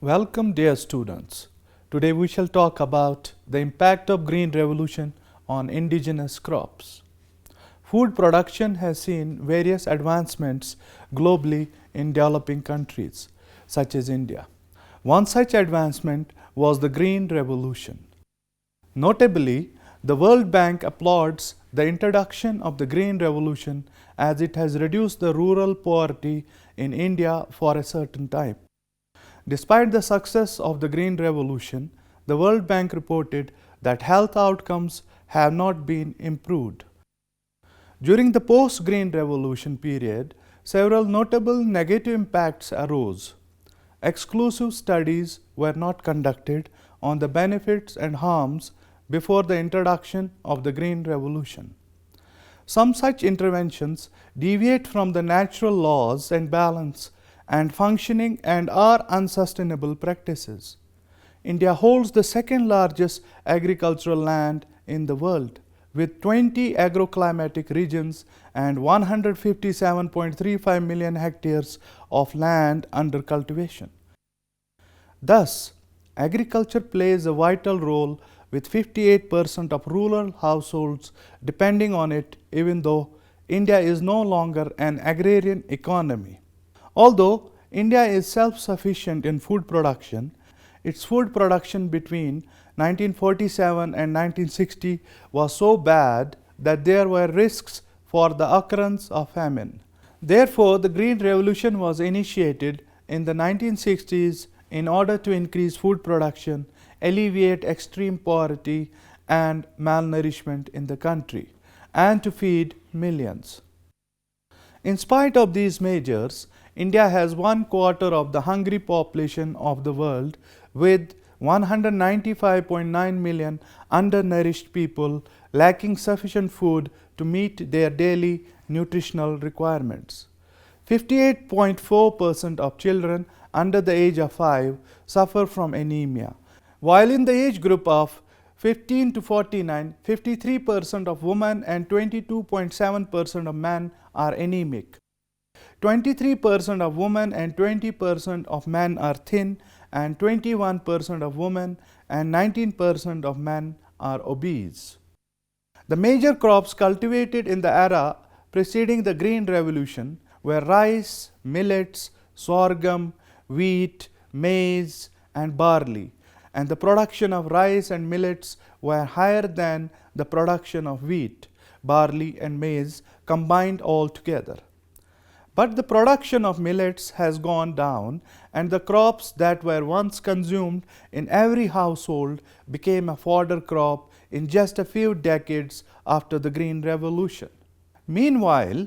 Welcome dear students. Today we shall talk about the impact of Green Revolution on indigenous crops. Food production has seen various advancements globally in developing countries such as India. One such advancement was the Green Revolution. Notably, the World Bank applauds the introduction of the Green Revolution as it has reduced the rural poverty in India for a certain time. Despite the success of the Green Revolution, the World Bank reported that health outcomes have not been improved. During the post-Green Revolution period, several notable negative impacts arose. Exclusive studies were not conducted on the benefits and harms before the introduction of the Green Revolution. Some such interventions deviate from the natural laws and balance and functioning and are unsustainable practices. India holds the second largest agricultural land in the world, with 20 agroclimatic regions and 157.35 million hectares of land under cultivation. Thus, agriculture plays a vital role with 58% of rural households depending on it, even though India is no longer an agrarian economy. Although India is self-sufficient in food production, its food production between 1947 and 1960 was so bad that there were risks for the occurrence of famine. Therefore, the Green Revolution was initiated in the 1960s in order to increase food production, alleviate extreme poverty and malnourishment in the country, and to feed millions. In spite of these measures, India has 1/4 of the hungry population of the world, with 195.9 million undernourished people lacking sufficient food to meet their daily nutritional requirements. 58.4% of children under the age of 5 suffer from anemia, while in the age group of 15 to 49, 53% of women and 22.7% of men are anemic. 23% of women and 20% of men are thin, and 21% of women and 19% of men are obese. The major crops cultivated in the era preceding the Green Revolution were rice, millets, sorghum, wheat, maize, and barley, and the production of rice and millets were higher than the production of wheat, barley, and maize combined all together. But the production of millets has gone down, and the crops that were once consumed in every household became a fodder crop in just a few decades after the Green Revolution. Meanwhile,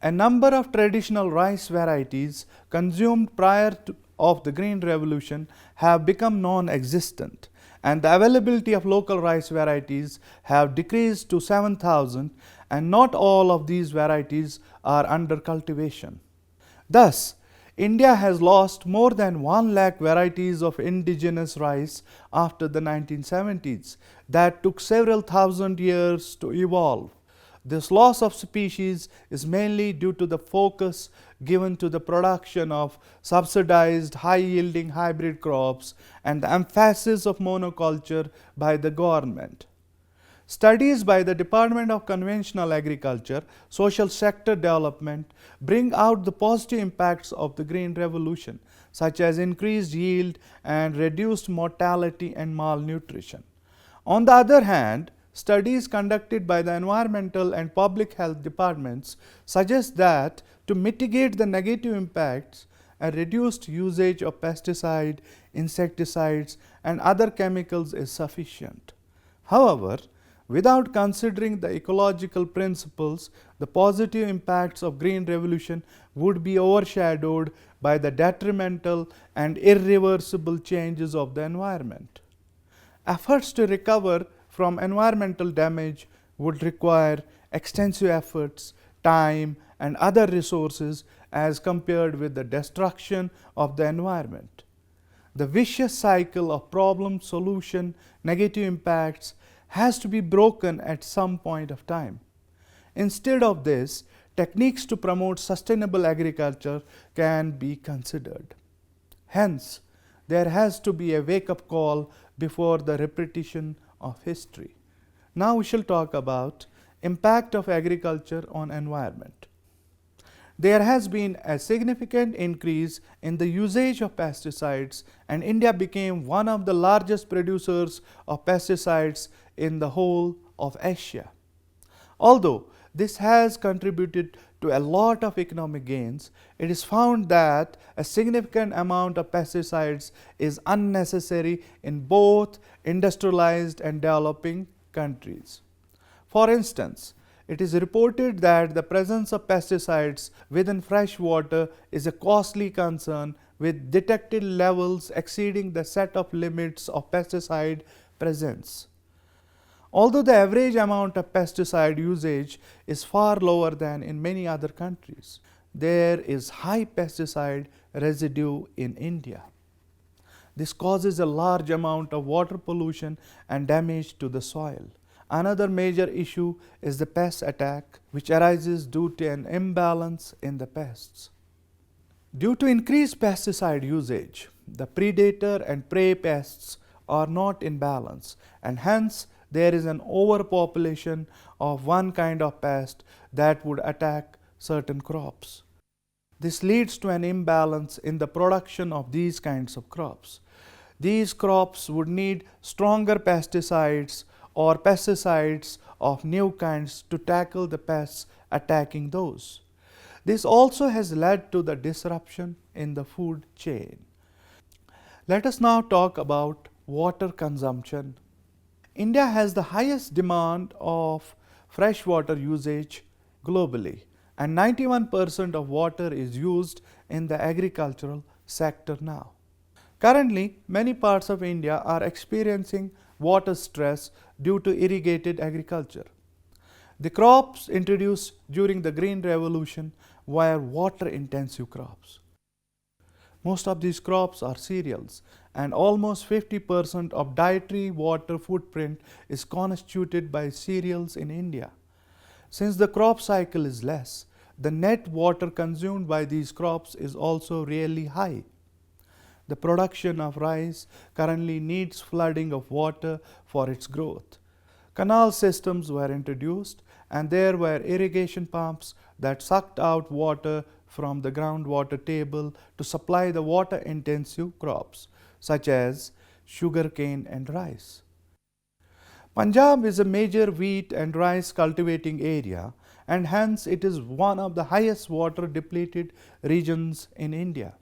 a number of traditional rice varieties consumed prior to the Green Revolution have become non-existent, and the availability of local rice varieties have decreased to 7,000, and not all of these varieties are under cultivation. Thus, India has lost more than 1 lakh varieties of indigenous rice after the 1970s that took several thousand years to evolve. This loss of species is mainly due to the focus given to the production of subsidized high-yielding hybrid crops and the emphasis of monoculture by the government. Studies by the Department of Conventional Agriculture, Social Sector Development bring out the positive impacts of the Green Revolution, such as increased yield and reduced mortality and malnutrition. On the other hand, studies conducted by the Environmental and Public Health Departments suggest that to mitigate the negative impacts, a reduced usage of pesticide, insecticides, and other chemicals is sufficient. However, without considering the ecological principles, the positive impacts of Green Revolution would be overshadowed by the detrimental and irreversible changes of the environment. Efforts to recover from environmental damage would require extensive efforts, time, and other resources as compared with the destruction of the environment. The vicious cycle of problem, solution, negative impacts has to be broken at some point of time. Instead of this, techniques to promote sustainable agriculture can be considered. Hence, there has to be a wake-up call before the repetition of history. Now we shall talk about impact of agriculture on environment. There has been a significant increase in the usage of pesticides, and India became one of the largest producers of pesticides in the whole of Asia. Although this has contributed to a lot of economic gains, it is found that a significant amount of pesticides is unnecessary in both industrialized and developing countries. For instance, it is reported that the presence of pesticides within fresh water is a costly concern, with detected levels exceeding the set of limits of pesticide presence. Although the average amount of pesticide usage is far lower than in many other countries, there is high pesticide residue in India. This causes a large amount of water pollution and damage to the soil. Another major issue is the pest attack, which arises due to an imbalance in the pests. Due to increased pesticide usage, the predator and prey pests are not in balance, and hence there is an overpopulation of one kind of pest that would attack certain crops. This leads to an imbalance in the production of these kinds of crops. These crops would need stronger pesticides or pesticides of new kinds to tackle the pests attacking those. This also has led to the disruption in the food chain. Let us now talk about water consumption. India has the highest demand of freshwater usage globally, and 91% of water is used in the agricultural sector now. Currently, many parts of India are experiencing water stress due to irrigated agriculture. The crops introduced during the Green Revolution were water-intensive crops. Most of these crops are cereals, and almost 50% of dietary water footprint is constituted by cereals in India. Since the crop cycle is less, the net water consumed by these crops is also really high. The production of rice currently needs flooding of water for its growth. Canal systems were introduced, and there were irrigation pumps that sucked out water from the groundwater table to supply the water-intensive crops, such as sugarcane and rice. Punjab is a major wheat and rice cultivating area, and hence it is one of the highest water depleted regions in India.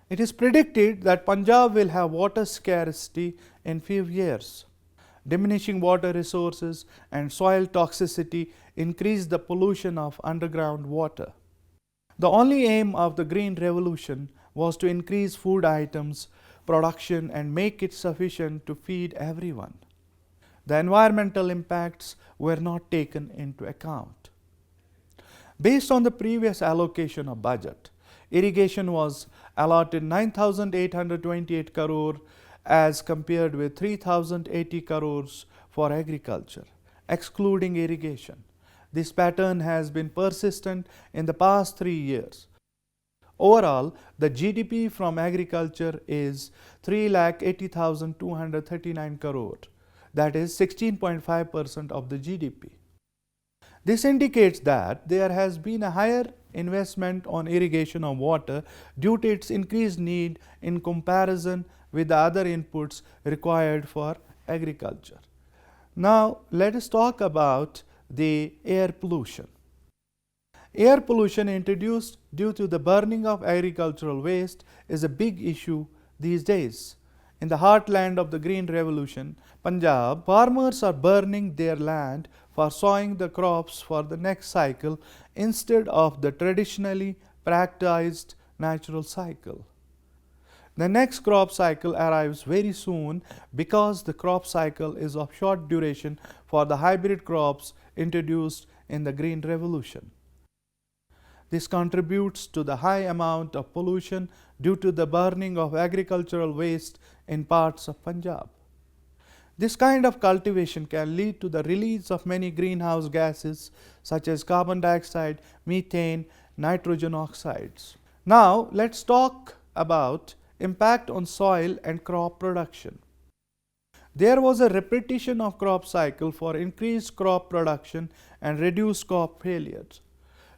It is predicted that Punjab will have water scarcity in few years. Diminishing water resources and soil toxicity increase the pollution of underground water. The only aim of the Green Revolution was to increase food items production and make it sufficient to feed everyone. The environmental impacts were not taken into account. Based on the previous allocation of budget, irrigation was allotted 9,828 crore as compared with 3,080 crores for agriculture, excluding irrigation. This pattern has been persistent in the past 3 years. Overall, the GDP from agriculture is 3,80,239 crore, that is 16.5% of the GDP. This indicates that there has been a higher investment on irrigation of water due to its increased need in comparison with the other inputs required for agriculture. Now, let us talk about the air pollution. Air pollution introduced due to the burning of agricultural waste is a big issue these days. In the heartland of the Green Revolution, Punjab, farmers are burning their land for sowing the crops for the next cycle instead of the traditionally practiced natural cycle. The next crop cycle arrives very soon because the crop cycle is of short duration for the hybrid crops introduced in the Green Revolution. This contributes to the high amount of pollution due to the burning of agricultural waste in parts of Punjab. This kind of cultivation can lead to the release of many greenhouse gases such as carbon dioxide, methane, nitrogen oxides. Now, let's talk about impact on soil and crop production. There was a repetition of crop cycle for increased crop production and reduced crop failures,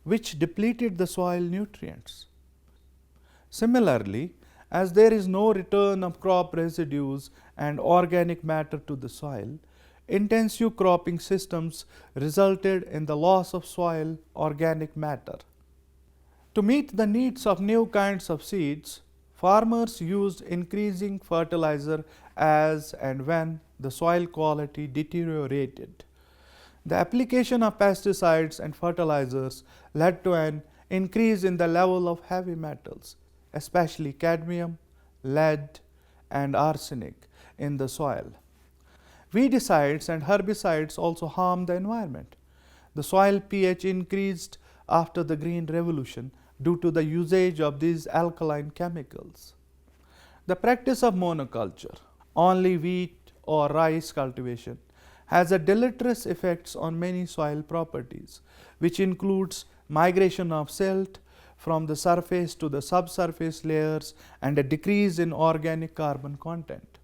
which depleted the soil nutrients. Similarly, as there is no return of crop residues and organic matter to the soil, intensive cropping systems resulted in the loss of soil organic matter. To meet the needs of new kinds of seeds, farmers used increasing fertilizer as and when the soil quality deteriorated. The application of pesticides and fertilizers led to an increase in the level of heavy metals, especially cadmium, lead, and arsenic in the soil. Weedicides and herbicides also harm the environment. The soil pH increased after the Green Revolution due to the usage of these alkaline chemicals. The practice of monoculture, only wheat or rice cultivation, has a deleterious effects on many soil properties, which includes migration of silt from the surface to the subsurface layers and a decrease in organic carbon content.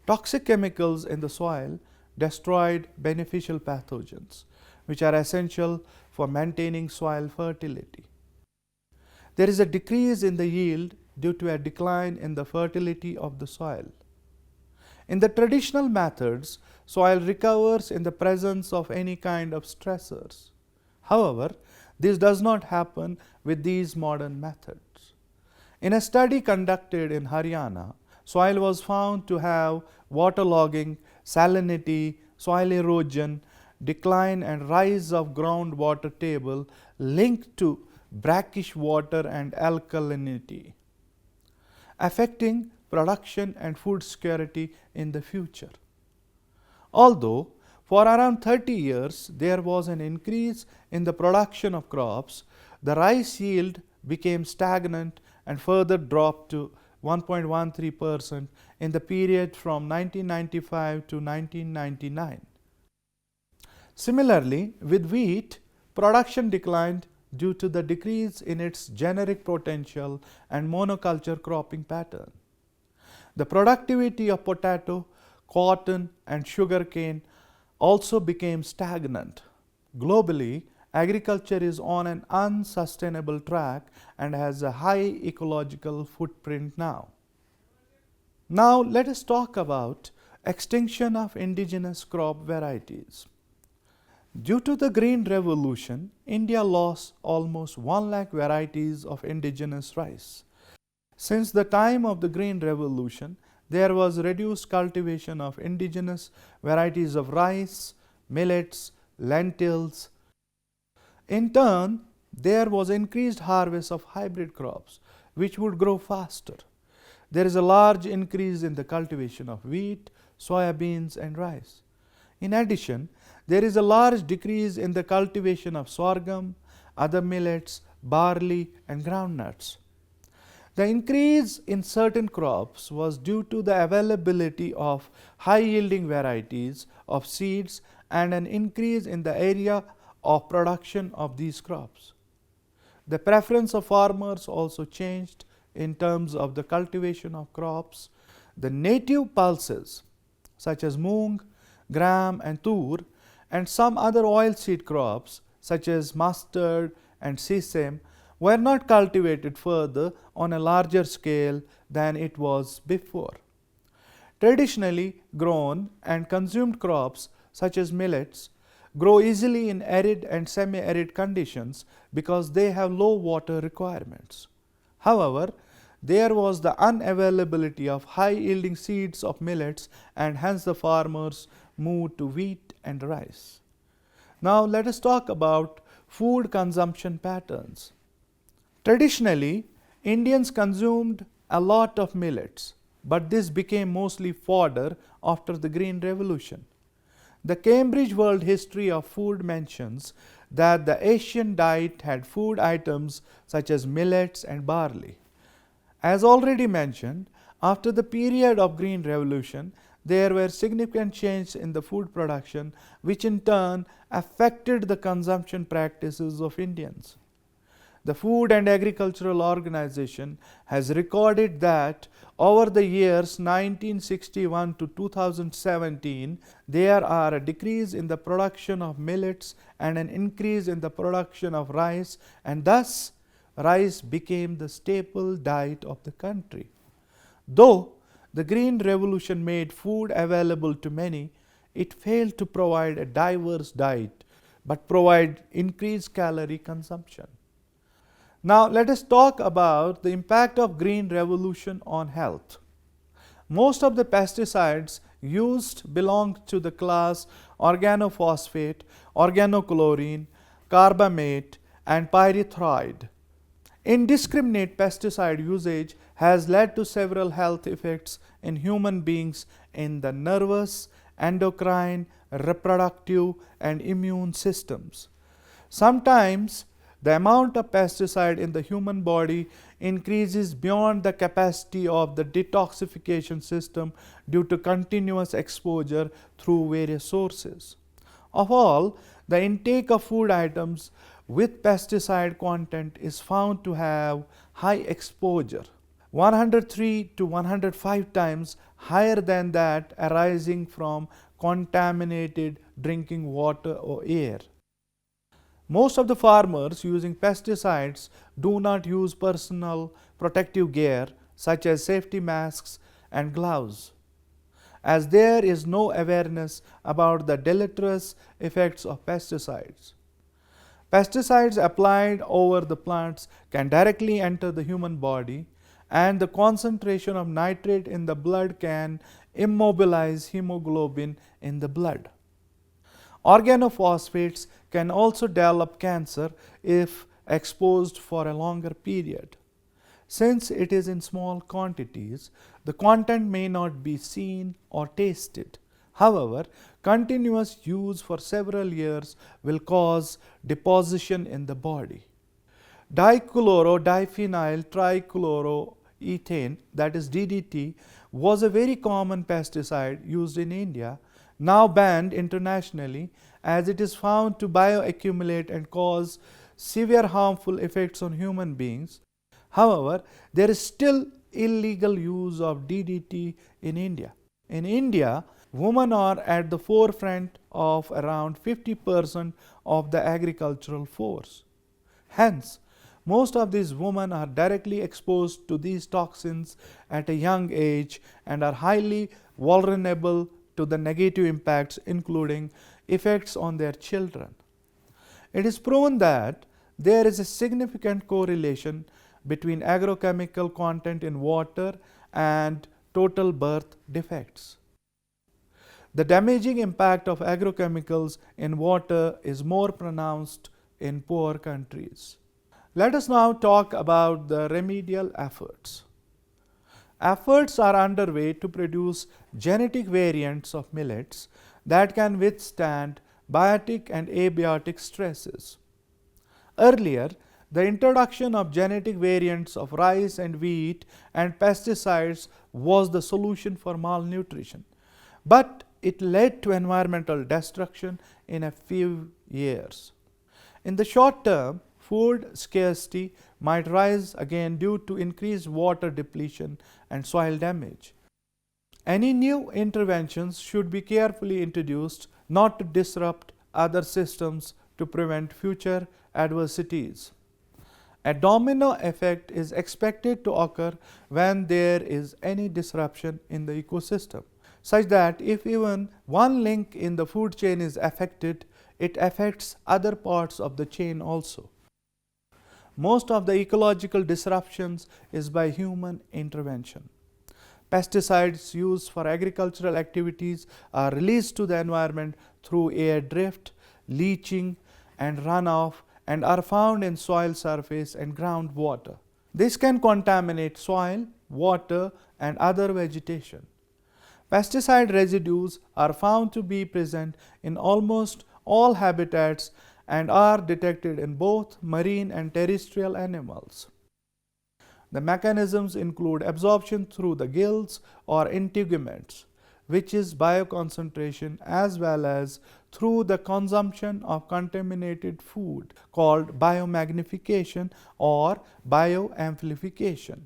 Toxic chemicals in the soil destroyed beneficial pathogens, which are essential for maintaining soil fertility. There is a decrease in the yield due to a decline in the fertility of the soil. In the traditional methods, soil recovers in the presence of any kind of stressors. However, this does not happen with these modern methods. In a study conducted in Haryana, soil was found to have waterlogging, salinity, soil erosion, decline and rise of groundwater table linked to brackish water and alkalinity, affecting production and food security in the future. Although for around 30 years there was an increase in the production of crops, the rice yield became stagnant and further dropped to 1.13% in the period from 1995 to 1999. Similarly, with wheat, production declined due to the decrease in its generic potential and monoculture cropping pattern. The productivity of potato, cotton, and sugarcane also became stagnant. Globally, agriculture is on an unsustainable track and has a high ecological footprint now. Now let us talk about extinction of indigenous crop varieties. Due to the Green Revolution, India lost almost 1 lakh varieties of indigenous rice. Since the time of the Green Revolution, there was reduced cultivation of indigenous varieties of rice, millets, lentils. In turn, there was increased harvest of hybrid crops, which would grow faster. There is a large increase in the cultivation of wheat, soybeans, and rice. In addition, there is a large decrease in the cultivation of sorghum, other millets, barley, and groundnuts. The increase in certain crops was due to the availability of high-yielding varieties of seeds and an increase in the area of production of these crops. The preference of farmers also changed in terms of the cultivation of crops. The native pulses such as moong, gram, and tur, and some other oilseed crops such as mustard and sesame were not cultivated further on a larger scale than it was before. Traditionally grown and consumed crops such as millets grow easily in arid and semi-arid conditions because they have low water requirements. However, there was the unavailability of high-yielding seeds of millets, and hence the farmers moved to wheat and rice. Now let us talk about food consumption patterns. Traditionally, Indians consumed a lot of millets, but this became mostly fodder after the Green Revolution. The Cambridge World History of Food mentions that the Asian diet had food items such as millets and barley. As already mentioned, after the period of Green Revolution, there were significant changes in the food production, which in turn affected the consumption practices of Indians. The Food and Agricultural Organization has recorded that over the years 1961 to 2017, there are a decrease in the production of millets and an increase in the production of rice, and thus rice became the staple diet of the country. Though the Green Revolution made food available to many, it failed to provide a diverse diet but provide increased calorie consumption. Now let us talk about the impact of Green Revolution on health. Most of the pesticides used belong to the class organophosphate, organochlorine, carbamate, and pyrethroid. Indiscriminate pesticide usage has led to several health effects in human beings in the nervous, endocrine, reproductive, and immune systems. Sometimes the amount of pesticide in the human body increases beyond the capacity of the detoxification system due to continuous exposure through various sources. Of all, the intake of food items with pesticide content is found to have high exposure, 103 to 105 times higher than that arising from contaminated drinking water or air. Most of the farmers using pesticides do not use personal protective gear such as safety masks and gloves, as there is no awareness about the deleterious effects of pesticides. Pesticides applied over the plants can directly enter the human body, and the concentration of nitrate in the blood can immobilize hemoglobin in the blood. Organophosphates can also develop cancer if exposed for a longer period. Since it is in small quantities, the content may not be seen or tasted. However, continuous use for several years will cause deposition in the body. Dichloro-diphenyl trichloroethane, that is DDT, was a very common pesticide used in India, now banned internationally, as it is found to bioaccumulate and cause severe harmful effects on human beings. However, there is still illegal use of DDT in India. In India, women are at the forefront of around 50% of the agricultural force. Hence, most of these women are directly exposed to these toxins at a young age and are highly vulnerable to the negative impacts, including effects on their children. It is proven that there is a significant correlation between agrochemical content in water and total birth defects. The damaging impact of agrochemicals in water is more pronounced in poor countries. Let us now talk about the remedial efforts. Efforts are underway to produce genetic variants of millets that can withstand biotic and abiotic stresses. Earlier, the introduction of genetic variants of rice and wheat and pesticides was the solution for malnutrition, but it led to environmental destruction in a few years. In the short term, food scarcity might rise again due to increased water depletion and soil damage. Any new interventions should be carefully introduced not to disrupt other systems to prevent future adversities. A domino effect is expected to occur when there is any disruption in the ecosystem, such that if even one link in the food chain is affected, it affects other parts of the chain also. Most of the ecological disruptions is by human intervention. Pesticides used for agricultural activities are released to the environment through air drift, leaching, and runoff, and are found in soil surface and groundwater. This can contaminate soil, water, and other vegetation. Pesticide residues are found to be present in almost all habitats and are detected in both marine and terrestrial animals. The mechanisms include absorption through the gills or integuments. which is bioconcentration, as well as through the consumption of contaminated food called biomagnification or bioamplification.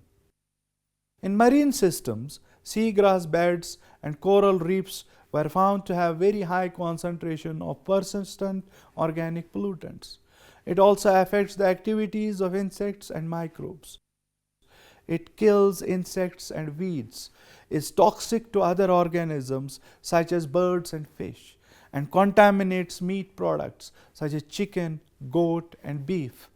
In marine systems, seagrass beds and coral reefs were found to have very high concentration of persistent organic pollutants. It also affects the activities of insects and microbes. It kills insects and weeds, is toxic to other organisms such as birds and fish, and contaminates meat products such as chicken, goat, and beef.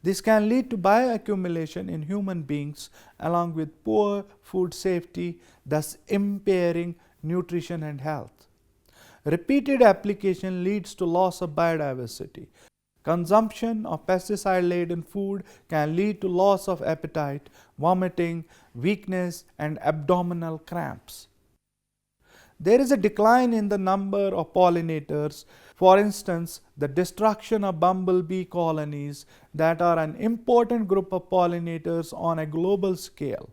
This can lead to bioaccumulation in human beings along with poor food safety, thus impairing nutrition and health. Repeated application leads to loss of biodiversity. Consumption of pesticide-laden food can lead to loss of appetite, vomiting, weakness, and abdominal cramps. There is a decline in the number of pollinators. For instance, the destruction of bumblebee colonies that are an important group of pollinators on a global scale.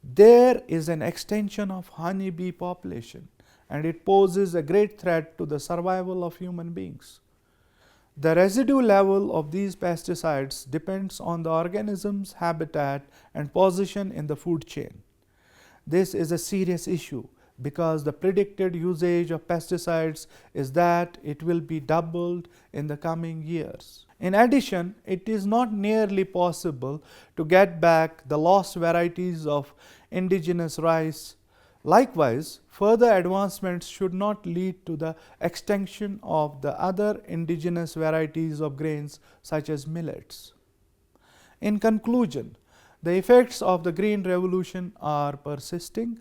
There is an extension of honeybee population, and it poses a great threat to the survival of human beings. The residue level of these pesticides depends on the organism's habitat and position in the food chain. This is a serious issue because the predicted usage of pesticides is that it will be doubled in the coming years. In addition, it is not nearly possible to get back the lost varieties of indigenous rice. Likewise, further advancements should not lead to the extinction of the other indigenous varieties of grains such as millets. In conclusion, the effects of the Green Revolution are persisting.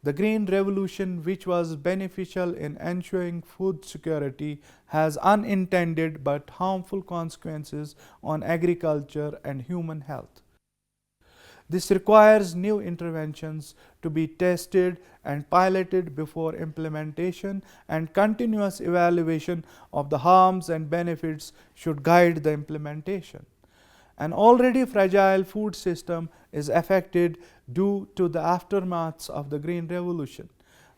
The Green Revolution, which was beneficial in ensuring food security, has unintended but harmful consequences on agriculture and human health. This requires new interventions to be tested and piloted before implementation, and continuous evaluation of the harms and benefits should guide the implementation. An already fragile food system is affected due to the aftermaths of the Green Revolution.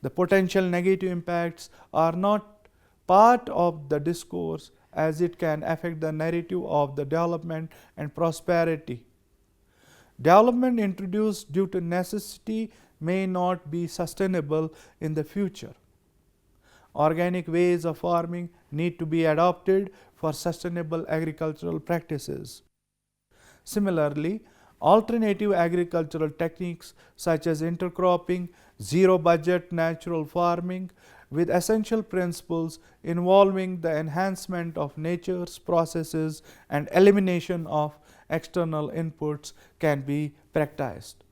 The potential negative impacts are not part of the discourse, as it can affect the narrative of the development and prosperity. Development introduced due to necessity may not be sustainable in the future. Organic ways of farming need to be adopted for sustainable agricultural practices. Similarly, alternative agricultural techniques such as intercropping, zero-budget natural farming, with essential principles involving the enhancement of nature's processes and elimination of external inputs, can be practiced.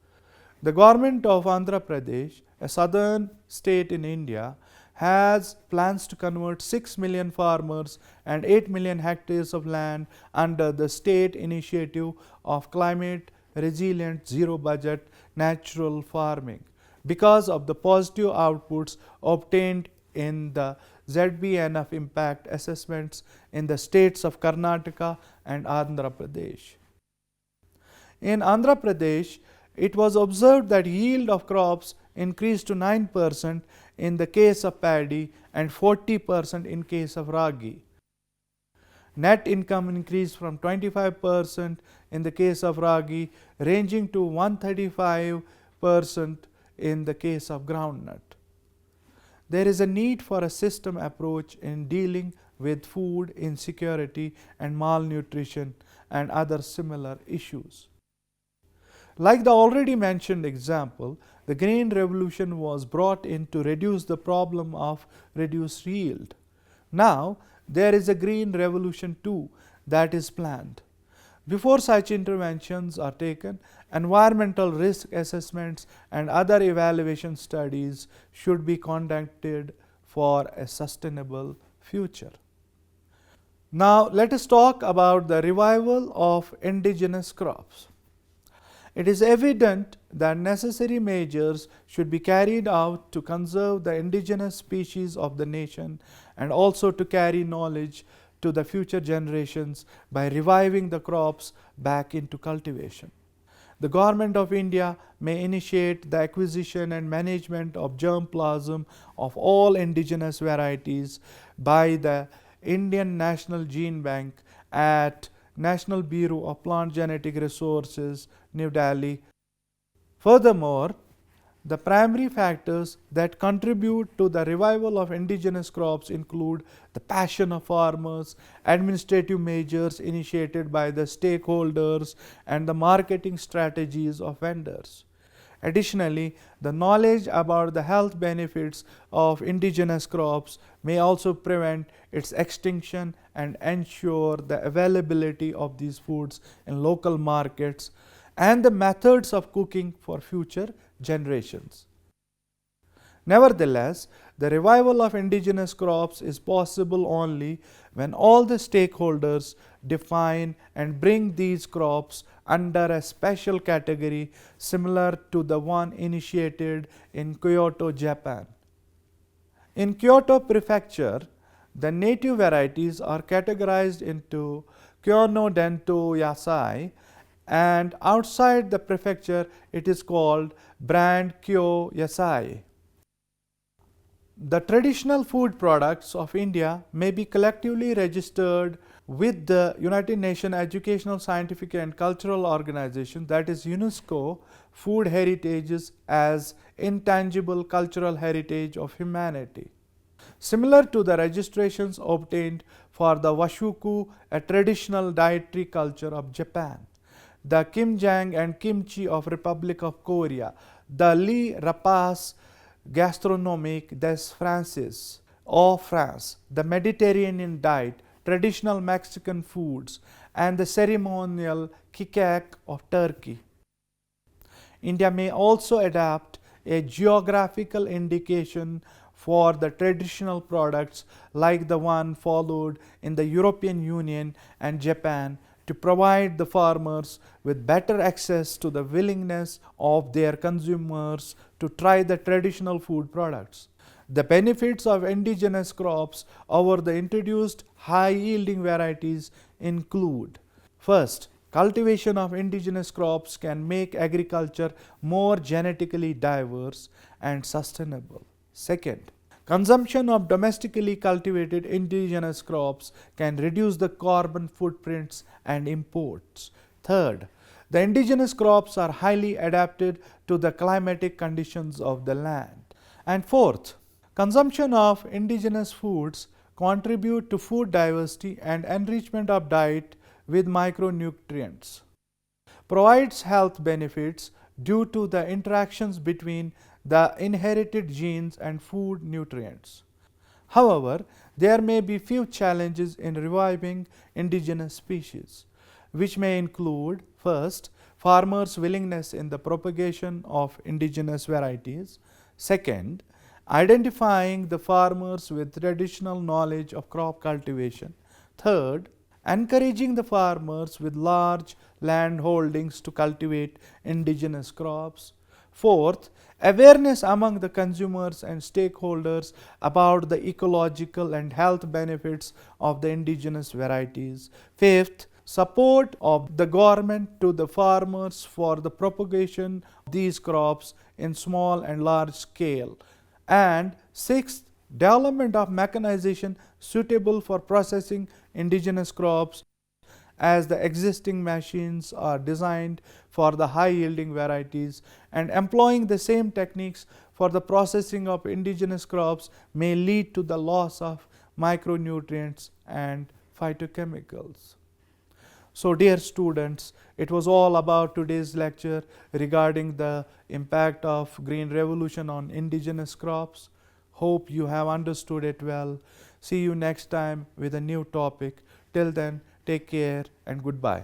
The government of Andhra Pradesh, a southern state in India, has plans to convert 6 million farmers and 8 million hectares of land under the state initiative of climate resilient zero budget natural farming because of the positive outputs obtained in the ZBNF impact assessments in the states of Karnataka and Andhra Pradesh. In Andhra Pradesh, it was observed that yield of crops increased to 9% in the case of paddy and 40% in case of ragi. Net income increased from 25% in the case of ragi, ranging to 135% in the case of groundnut. There is a need for a system approach in dealing with food insecurity and malnutrition and other similar issues. Like the already mentioned example, the Green Revolution was brought in to reduce the problem of reduced yield. Now, there is a Green Revolution 2 that is planned. Before such interventions are taken, environmental risk assessments and other evaluation studies should be conducted for a sustainable future. Now, let us talk about the revival of indigenous crops. It is evident that necessary measures should be carried out to conserve the indigenous species of the nation and also to carry knowledge to the future generations by reviving the crops back into cultivation. The Government of India may initiate the acquisition and management of germplasm of all indigenous varieties by the Indian National Gene Bank at National Bureau of Plant Genetic Resources, New Delhi. Furthermore, the primary factors that contribute to the revival of indigenous crops include the passion of farmers, administrative measures initiated by the stakeholders, and the marketing strategies of vendors. Additionally, the knowledge about the health benefits of indigenous crops may also prevent its extinction and ensure the availability of these foods in local markets and the methods of cooking for future generations. Nevertheless, the revival of indigenous crops is possible only when all the stakeholders define and bring these crops under a special category similar to the one initiated in Kyoto, Japan. In Kyoto Prefecture, the native varieties are categorized into Kyono Dento Yasai, and outside the prefecture it is called brand Kyo Yasai. The traditional food products of India may be collectively registered with the United Nations Educational, Scientific and Cultural Organization, that is UNESCO, food heritages as intangible cultural heritage of humanity. Similar to the registrations obtained for the washuku, a traditional dietary culture of Japan, the kimjang and kimchi of Republic of Korea, the li rapace gastronomique des Frances of France, the Mediterranean diet, traditional Mexican foods, and the ceremonial kikak of Turkey. India may also adopt a geographical indication for the traditional products like the one followed in the European Union and Japan to provide the farmers with better access to the willingness of their consumers to try the traditional food products. The benefits of indigenous crops over the introduced high-yielding varieties include: first, cultivation of indigenous crops can make agriculture more genetically diverse and sustainable. Second, consumption of domestically cultivated indigenous crops can reduce the carbon footprints and imports. Third, the indigenous crops are highly adapted to the climatic conditions of the land. And fourth, consumption of indigenous foods contribute to food diversity and enrichment of diet with micronutrients, provides health benefits due to the interactions between the inherited genes and food nutrients. However, there may be few challenges in reviving indigenous species, which may include: first, farmers' willingness in the propagation of indigenous varieties; second, identifying the farmers with traditional knowledge of crop cultivation; third, encouraging the farmers with large land holdings to cultivate indigenous crops; fourth, awareness among the consumers and stakeholders about the ecological and health benefits of the indigenous varieties; fifth, support of the government to the farmers for the propagation of these crops in small and large scale; and sixth, development of mechanization suitable for processing indigenous crops, as the existing machines are designed for the high yielding varieties, and employing the same techniques for the processing of indigenous crops may lead to the loss of micronutrients and phytochemicals. So dear students, it was all about today's lecture regarding the impact of Green Revolution on indigenous crops. Hope you have understood it well. See you next time with a new topic. Till then, take care and goodbye.